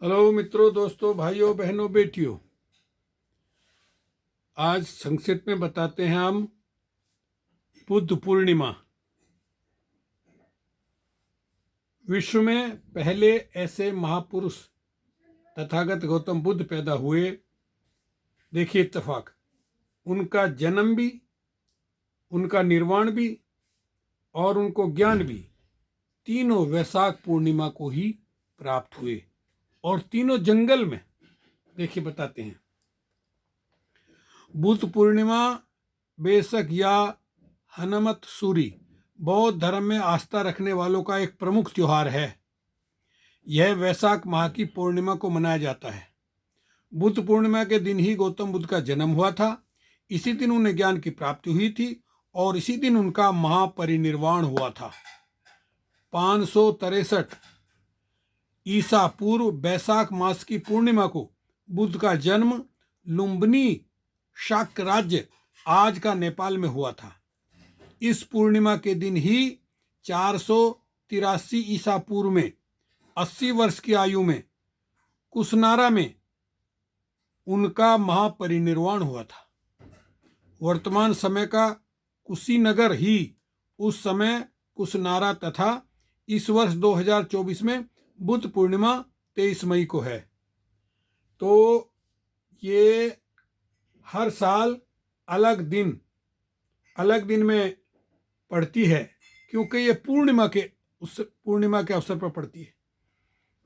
Hello मित्रों, दोस्तों, भाइयों, बहनों, बेटियों, आज संक्षिप्त में बताते हैं हम बुद्ध पूर्णिमा। विश्व में पहले ऐसे महापुरुष तथागत गौतम बुद्ध पैदा हुए। देखिए इत्तेफाक, उनका जन्म भी, उनका निर्वाण भी और उनको ज्ञान भी तीनों वैशाख पूर्णिमा को ही प्राप्त हुए, और तीनों जंगल में। देखिए बताते हैं, बुद्ध पूर्णिमा वेसक या हनुमत सूरी बौद्ध धर्म में आस्था रखने वालों का एक प्रमुख त्योहार है। यह वैशाख माह की पूर्णिमा को मनाया जाता है। बुद्ध पूर्णिमा के दिन ही गौतम बुद्ध का जन्म हुआ था। इसी दिन उन्हें ज्ञान की प्राप्ति हुई थी और इसी दिन उनका महापरिनिर्वाण हुआ था। 563 ईसा पूर्व वैशाख मास की पूर्णिमा को बुद्ध का जन्म लुम्बिनी शाक्य राज्य, आज का नेपाल में हुआ था। इस पूर्णिमा के दिन ही 483 ईसा पूर्व में 80 वर्ष की आयु में कुशनारा में उनका महापरिनिर्वाण हुआ था। वर्तमान समय का कुशीनगर ही उस समय कुशनारा तथा इस वर्ष 2024 में बुद्ध पूर्णिमा 23 मई को है। तो ये हर साल अलग दिन में पड़ती है, क्योंकि ये पूर्णिमा के अवसर पर पड़ती है।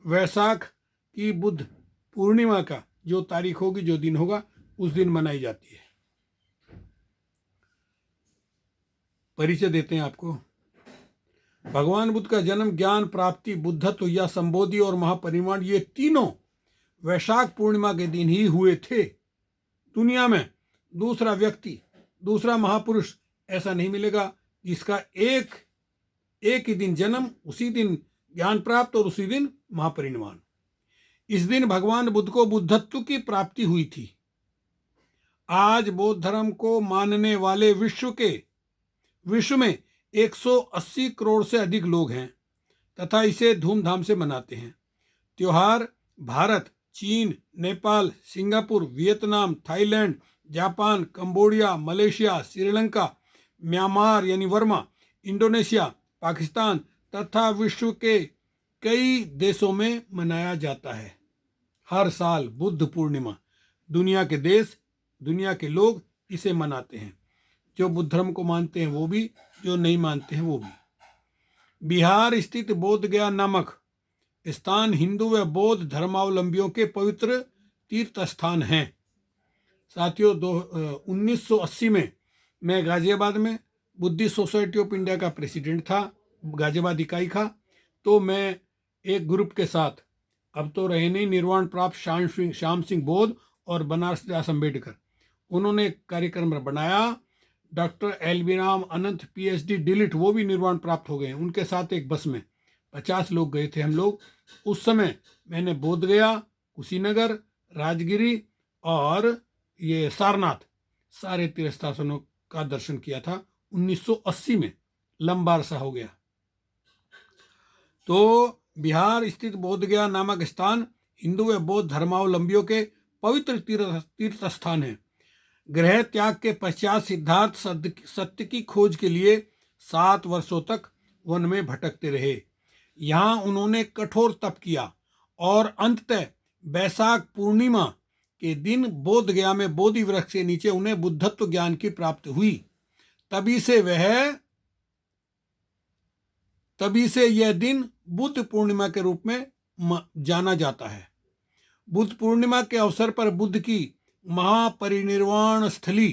वैशाख की बुद्ध पूर्णिमा का जो तारीख होगी, जो दिन होगा, उस दिन मनाई जाती है। परिचय देते हैं आपको। भगवान बुद्ध का जन्म, ज्ञान प्राप्ति, बुद्धत्व या संबोधि और महापरिनिर्वाण, ये तीनों वैशाख पूर्णिमा के दिन ही हुए थे। दुनिया में दूसरा व्यक्ति, दूसरा महापुरुष ऐसा नहीं मिलेगा जिसका एक ही दिन जन्म, उसी दिन ज्ञान प्राप्त और उसी दिन महापरिनिर्वाण। इस दिन भगवान बुद्ध को बुद्धत्व की प्राप्ति हुई थी। आज बौद्ध धर्म को मानने वाले विश्व में 180 करोड़ से अधिक लोग हैं तथा इसे धूमधाम से मनाते हैं। त्योहार भारत, चीन, Nepal, Singapore, Vietnam, Thailand, Japan, Cambodia, Malaysia, Sri Lanka, Myanmar यानी वर्मा, इंडोनेशिया, पाकिस्तान तथा विश्व के कई देशों में मनाया जाता है। हर साल बुद्ध पूर्णिमा दुनिया के देश, दुनिया के लोग इसे मनाते हैं। जो बुद्ध धर्म को मानते हैं वो भी, जो नहीं मानते हैं वो भी। बिहार स्थित बोध गया नामक स्थान हिंदू व बौद्ध धर्मावलंबियों के पवित्र तीर्थ स्थान हैं। साथियों, 1980 में मैं गाजियाबाद में बुद्धिस्ट सोसाइटी ऑफ इंडिया का प्रेसिडेंट था, गाजियाबाद इकाई का। तो मैं एक ग्रुप के साथ, अब तो रहे नहीं, निर्वाण प्राप्त श्याम सिंह बौद्ध और बनारस दास अम्बेडकर, उन्होंने एक कार्यक्रम बनाया। डॉक्टर एलबी राम अनंत PhD डिलीट, वो भी निर्वाण प्राप्त हो गए। उनके साथ एक बस में 50 लोग गए थे हम लोग। उस समय मैंने बोध गया, कुशीनगर, राजगिरी और ये सारनाथ, सारे तीर्थ स्थानों का दर्शन किया था 1980 में। लंबा अरसा हो गया। तो बिहार स्थित बोध गया नामक स्थान हिंदू व बौद्ध धर्मावलंबियों के पवित्र तीर्थ स्थान है। गृह त्याग के पश्चात सिद्धार्थ सत्य की खोज के लिए 7 वर्षों तक वन में भटकते रहे। यहाँ उन्होंने कठोर तप किया और अंततः वैशाख पूर्णिमा के दिन बोध गया में बोधि वृक्ष के नीचे उन्हें बुद्धत्व ज्ञान की प्राप्ति हुई। तभी से यह दिन बुद्ध पूर्णिमा के रूप में जाना जाता है। बुद्ध पूर्णिमा के अवसर पर बुद्ध की महापरिनिर्वाण स्थली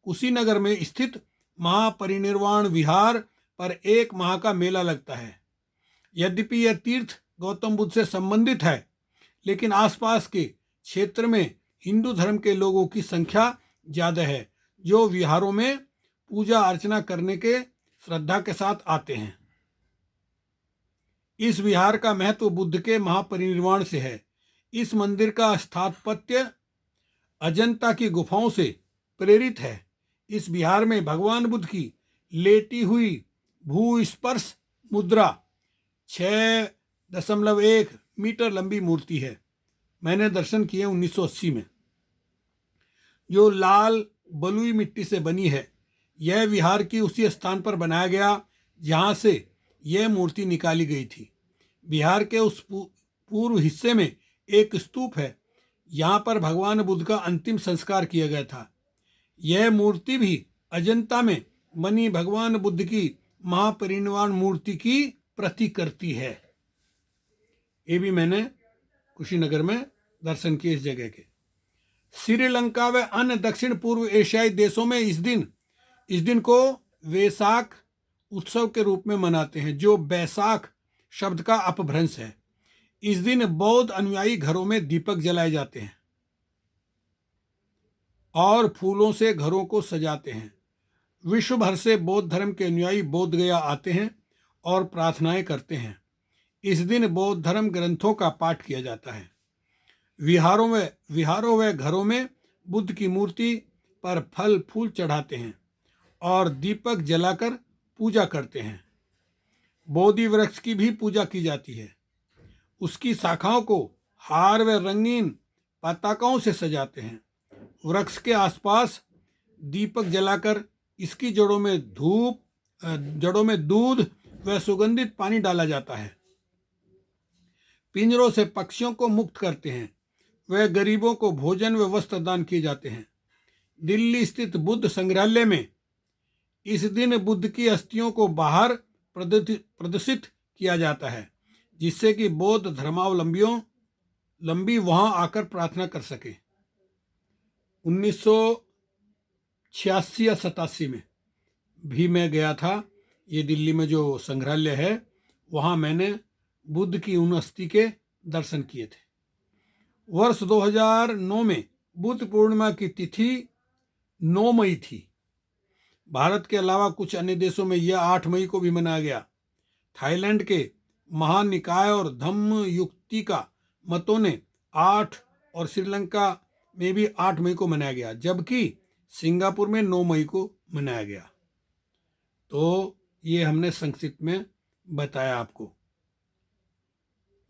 कुशीनगर में स्थित महापरिनिर्वाण विहार पर 1 माह का मेला लगता है। यद्यपि यह तीर्थ गौतम बुद्ध से संबंधित है, लेकिन आसपास के क्षेत्र में हिंदू धर्म के लोगों की संख्या ज़्यादा है, जो विहारों में पूजा अर्चना करने के श्रद्धा के साथ आते हैं। इस विहार का महत्व बुद्ध के महापरिनिर्वाण से है। इस मंदिर का स्थापत्य अजंता की गुफाओं से प्रेरित है। इस विहार में भगवान बुद्ध की लेटी हुई भूस्पर्श मुद्रा 6.1 मीटर लंबी मूर्ति है। मैंने दर्शन किए 1980 में। जो लाल बलुई मिट्टी से बनी है, यह विहार की उसी स्थान पर बनाया गया जहाँ से यह मूर्ति निकाली गई थी। बिहार के उस पूर्व हिस्से में एक स्तूप है, यहाँ पर भगवान बुद्ध का अंतिम संस्कार किया गया था। यह मूर्ति भी अजंता में बनी भगवान बुद्ध की महापरिनिर्वाण मूर्ति की प्रतीक करती है। ये भी मैंने कुशीनगर में दर्शन किए इस जगह के। श्रीलंका व अन्य दक्षिण पूर्व एशियाई देशों में इस दिन को वैसाख उत्सव के रूप में मनाते हैं, जो बैसाख शब्द का अपभ्रंश है। इस दिन बौद्ध अनुयायी घरों में दीपक जलाए जाते हैं और फूलों से घरों को सजाते हैं। विश्व भर से बौद्ध धर्म के अनुयायी बोध गया आते हैं और प्रार्थनाएं करते हैं। इस दिन बौद्ध धर्म ग्रंथों का पाठ किया जाता है। विहारों व घरों में बुद्ध की मूर्ति पर फल फूल चढ़ाते हैं और दीपक जलाकर पूजा करते हैं। बोधि वृक्ष की भी पूजा की जाती है। उसकी शाखाओं को हार व रंगीन पताकाओं से सजाते हैं। वृक्ष के आसपास दीपक जलाकर इसकी जड़ों में दूध व सुगंधित पानी डाला जाता है। पिंजरों से पक्षियों को मुक्त करते हैं। वह गरीबों को भोजन व वस्त्र दान किए जाते हैं। दिल्ली स्थित बुद्ध संग्रहालय में इस दिन बुद्ध की अस्थियों को बाहर प्रदर्शित किया जाता है, जिससे कि बौद्ध धर्मावलंबी वहां आकर प्रार्थना कर सके। 1986 या 87 में भी मैं गया था। ये दिल्ली में जो संग्रहालय है, वहां मैंने बुद्ध की उन अस्थि के दर्शन किए थे। वर्ष 2009 में बुद्ध पूर्णिमा की तिथि 9 मई थी। भारत के अलावा कुछ अन्य देशों में यह 8 मई को भी मनाया गया। थाईलैंड के महानिकाय और धम्म युक्ति का मतों ने 8 और श्रीलंका में भी 8 मई को मनाया गया, जबकि सिंगापुर में 9 मई को मनाया गया। तो ये हमने संक्षिप्त में बताया आपको।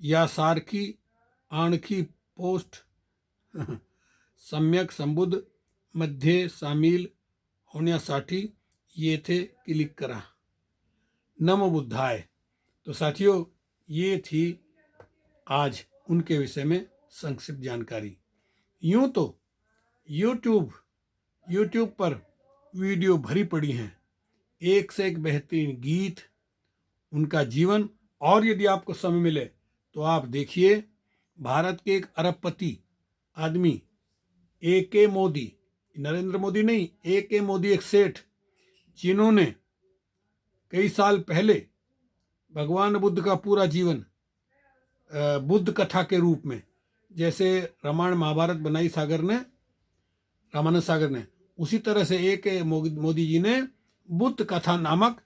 या सारखी आणखी पोस्ट सम्यक संबुद्ध मध्ये सामील होण्यासाठी येथे क्लिक करा। नमो बुद्धाय। तो साथियों, ये थी आज उनके विषय में संक्षिप्त जानकारी। यूं तो यूट्यूब पर वीडियो भरी पड़ी हैं, एक से एक बेहतरीन गीत, उनका जीवन। और यदि आपको समय मिले तो आप देखिए, भारत के एक अरबपति आदमी A.K. मोदी, नरेंद्र मोदी नहीं, A.K. मोदी एक सेठ, जिन्होंने कई साल पहले भगवान बुद्ध का पूरा जीवन बुद्ध कथा के रूप में, जैसे रामायण महाभारत बनाई रामानंद सागर ने, उसी तरह से A.K. मोदी जी ने बुद्ध कथा नामक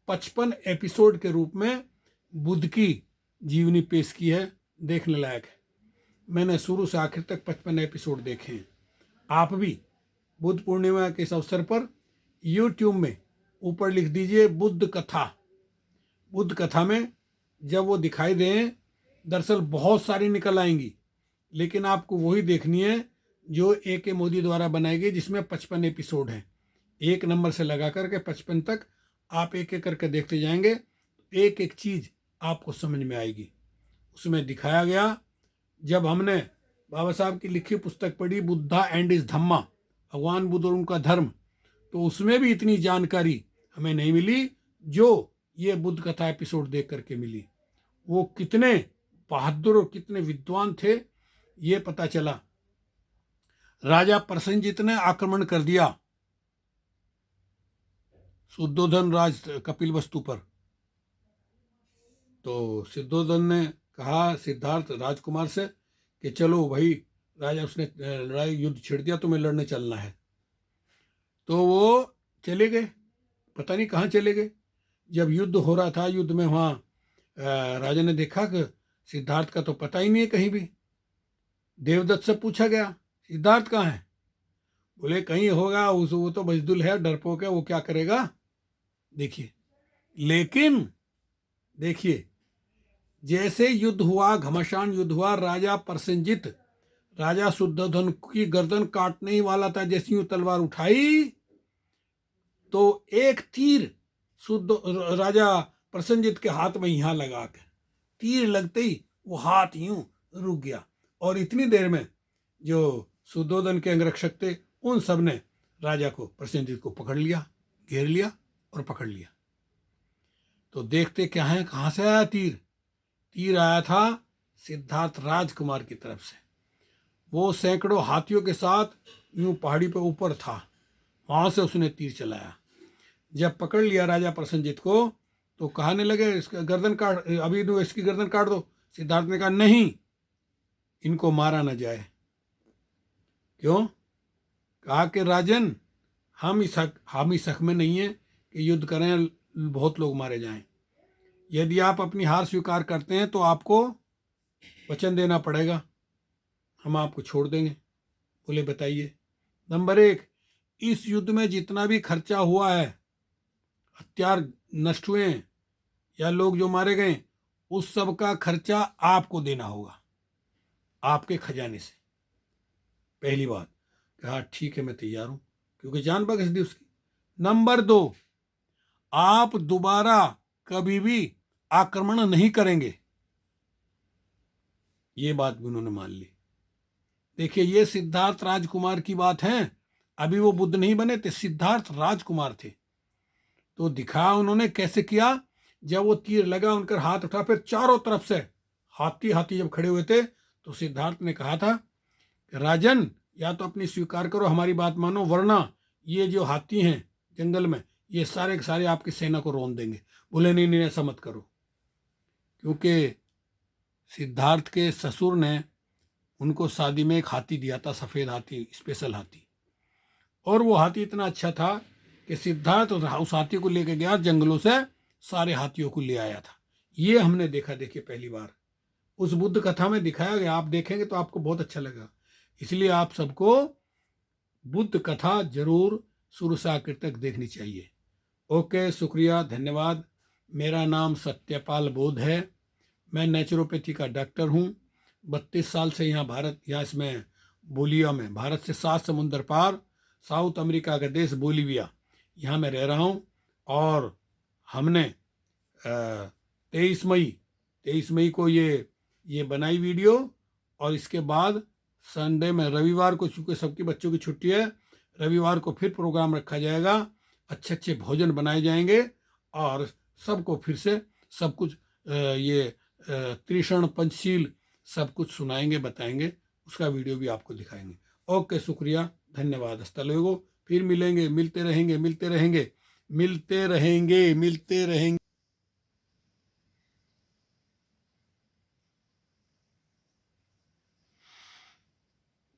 55 एपिसोड के रूप में बुद्ध की जीवनी पेश की है। देखने लायक है। मैंने शुरू से आखिर तक 55 एपिसोड देखे हैं। आप भी बुद्ध पूर्णिमा के इस अवसर पर यूट्यूब में ऊपर लिख दीजिए बुद्ध कथा। बुद्ध कथा में जब वो दिखाई दें, दरअसल बहुत सारी निकल आएंगी, लेकिन आपको वही देखनी है जो A.K. मोदी द्वारा बनाई गई, जिसमें 55 एपिसोड हैं। 1 नंबर से लगा करके 55 तक आप एक एक करके देखते जाएंगे, एक एक चीज़ आपको समझ में आएगी। उसमें दिखाया गया, जब हमने बाबा साहब की लिखी पुस्तक पढ़ी बुद्धा एंड इज धम्मा, भगवान बुद्ध और उनका धर्म, तो उसमें भी इतनी जानकारी हमें नहीं मिली जो ये बुद्ध कथा एपिसोड देख करके मिली। वो कितने बहादुर और कितने विद्वान थे, ये पता चला। राजा प्रसेनजीत ने आक्रमण कर दिया शुद्धोधन राज कपिलवस्तु पर, तो शुद्धोधन ने कहा सिद्धार्थ राजकुमार से कि चलो भाई, राजा उसने लड़ाई युद्ध छेड़ दिया, तुम्हें लड़ने चलना है। तो वो चले गए, पता नहीं कहाँ चले गए। जब युद्ध हो रहा था, युद्ध में वहाँ राजा ने देखा कि सिद्धार्थ का तो पता ही नहीं है कहीं भी। देवदत्त से पूछा गया सिद्धार्थ कहाँ है? बोले कहीं होगा, वो तो बजदुल है, डरपोक है, वो क्या करेगा। देखिए, लेकिन देखिए जैसे युद्ध हुआ, घमासान युद्ध हुआ, राजा प्रसेनजित राजा शुद्धोधन की गर्दन काटने ही वाला था। जैसी यूं तलवार उठाई तो एक तीर शुद्ध राजा प्रसेनजित के हाथ में यहां लगा के, तीर लगते ही वो हाथ यूं रुक गया। और इतनी देर में जो शुद्धोधन के अंगरक्षक थे उन सब ने राजा को, प्रसेनजित को पकड़ लिया, घेर लिया और पकड़ लिया। तो देखते क्या है, कहां से आया तीर? तीर आया था सिद्धार्थ राजकुमार की तरफ से। वो सैकड़ों हाथियों के साथ यूं पहाड़ी पर ऊपर था, वहां से उसने तीर चलाया। जब पकड़ लिया राजा प्रसेनजित को तो कहने लगे इसका गर्दन काट, अभी तो इसकी गर्दन काट दो। सिद्धार्थ ने कहा नहीं, इनको मारा न जाए। क्यों? कहा कि राजन, हम इस हक में नहीं है कि युद्ध करें, बहुत लोग मारे जाएं। यदि आप अपनी हार स्वीकार करते हैं तो आपको वचन देना पड़ेगा, हम आपको छोड़ देंगे। बोले बताइए। नंबर 1, इस युद्ध में जितना भी खर्चा हुआ है, हथियार नष्ट हुए हैं या लोग जो मारे गए, उस सब का खर्चा आपको देना होगा, आपके खजाने से। पहली बात। कहा ठीक है, मैं तैयार हूं, क्योंकि जान बख्श दी उसकी। नंबर 2, आप दोबारा कभी भी आक्रमण नहीं करेंगे। ये बात भी उन्होंने मान ली। देखिए, ये सिद्धार्थ राजकुमार की बात है, अभी वो बुद्ध नहीं बने थे, सिद्धार्थ राजकुमार थे। तो दिखा उन्होंने कैसे किया। जब वो तीर लगा, उनका हाथ उठा, फिर चारों तरफ से हाथी हाथी जब खड़े हुए थे तो सिद्धार्थ ने कहा था, राजन या तो अपनी स्वीकार करो, हमारी बात मानो, वरना ये जो हाथी हैं जंगल में, ये सारे के सारे आपकी सेना को रौंद देंगे। बोले नहीं नहीं, ऐसा मत करो। क्योंकि सिद्धार्थ के ससुर ने उनको शादी में एक हाथी दिया था, सफ़ेद हाथी, स्पेशल हाथी। और वो हाथी इतना अच्छा था कि सिद्धार्थ उस हाथी को लेके गया, जंगलों से सारे हाथियों को ले आया था। ये हमने देखा, देखिए पहली बार उस बुद्ध कथा में दिखाया गया। आप देखेंगे तो आपको बहुत अच्छा लगेगा। इसलिए आप सबको बुद्ध कथा जरूर शुरू से आखिर तक देखनी चाहिए। ओके, शुक्रिया, धन्यवाद। मेरा नाम सत्यपाल बोध है। मैं नेचुरोपैथी का डॉक्टर हूँ। 32 साल से यहाँ इसमें बोलिविया में, भारत से 7 समुंदर पार, साउथ अमेरिका का देश बोलिविया, यहाँ मैं रह रहा हूँ। और हमने 23 मई को ये बनाई वीडियो। और इसके बाद संडे में, रविवार को, चूँकि सबके बच्चों की छुट्टी है, रविवार को फिर प्रोग्राम रखा जाएगा। अच्छे अच्छे भोजन बनाए जाएंगे और सबको फिर से सब कुछ ये त्रिशण पंचशील सब कुछ सुनाएंगे, बताएंगे। उसका वीडियो भी आपको दिखाएंगे। ओके, शुक्रिया, धन्यवाद। हस्ता लोगों, फिर मिलेंगे, मिलते रहेंगे।